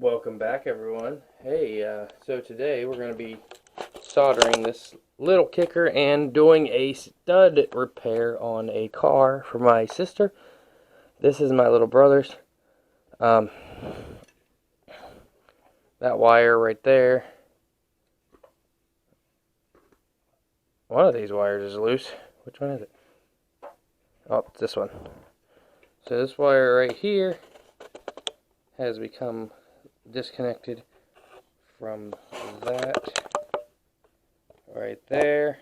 Welcome back, everyone. Hey, so today we're going to be soldering this little kicker and doing a stud repair on a car for my sister. This is my little brother's. That wire right there. One of these wires is loose. Which one is it? Oh, it's this one. So this wire right here has become disconnected from that right there.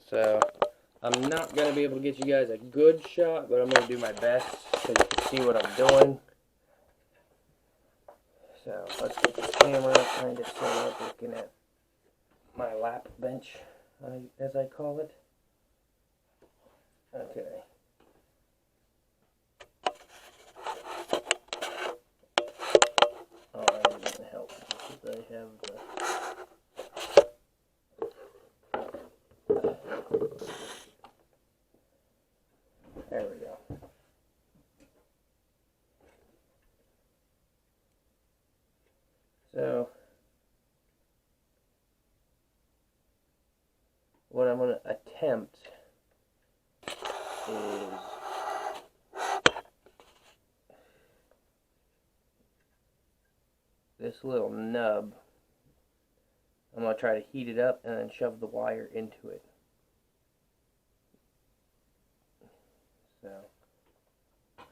So I'm not going to be able to get you guys a good shot, but I'm going to do my best so you can see what I'm doing. So let's get this camera kind of set up, looking at my lap bench, as I call it. Okay. Oh, that doesn't help because I have the... There we go. So what I'm going to attempt is this little nub. I'm going to try to heat it up and then shove the wire into it. So I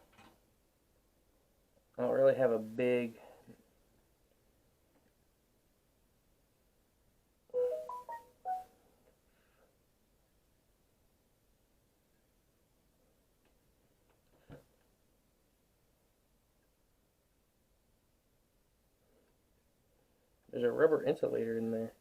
don't really have a big There's a rubber insulator in there.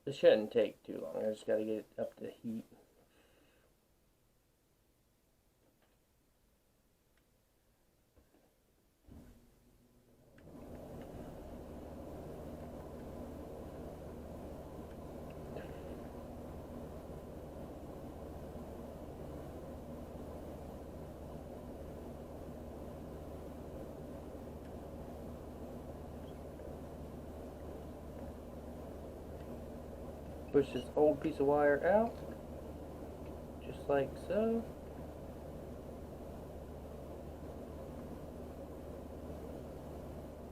This shouldn't take too long. I just got to get it up to heat. Push this old piece of wire out, just like so.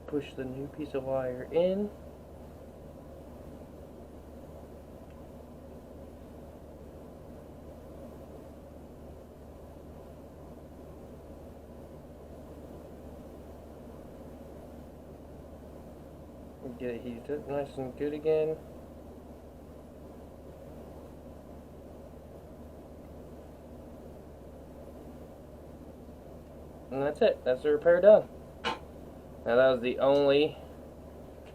Push the new piece of wire in. Get it heated up nice and good again. And that's it. That's the repair done. Now that was the only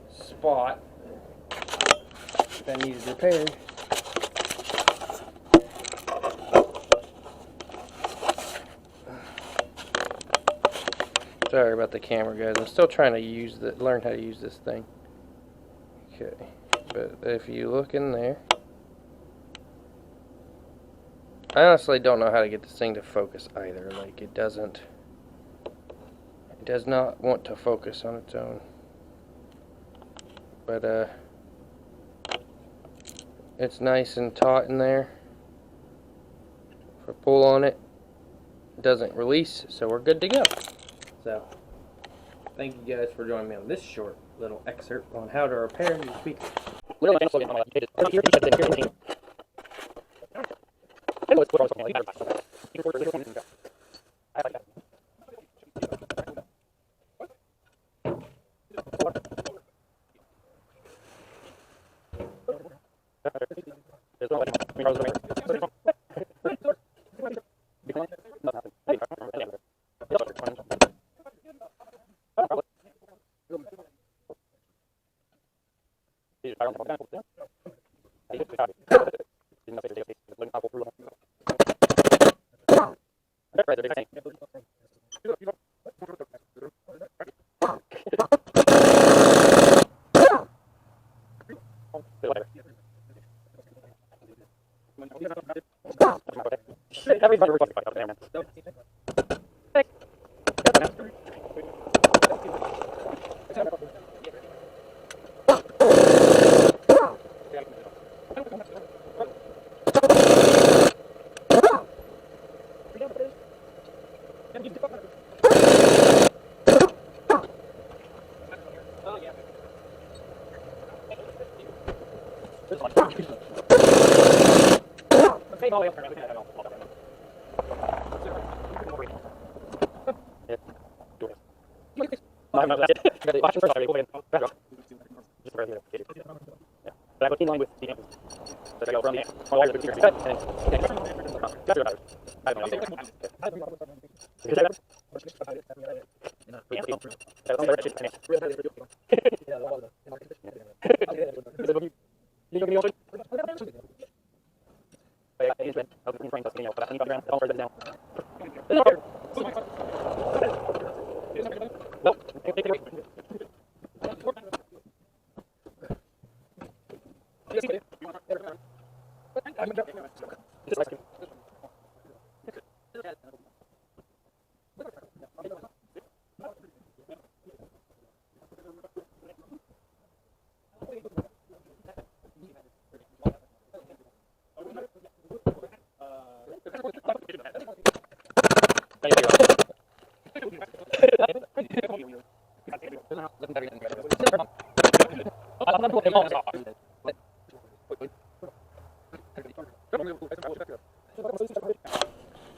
spot that needed repaired. Sorry about the camera, guys. I'm still trying to learn how to use this thing. Okay, but if you look in there, I honestly don't know how to get this thing to focus either. Like, it does not want to focus on its own. But it's nice and taut in there. If I pull on it, it doesn't release, so we're good to go. So thank you guys for joining me on this short little excerpt on how to repair your speakers. Literally,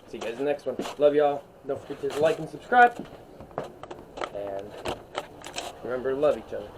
See you guys in the next one. Love y'all. Don't forget to like and subscribe. And remember to love each other.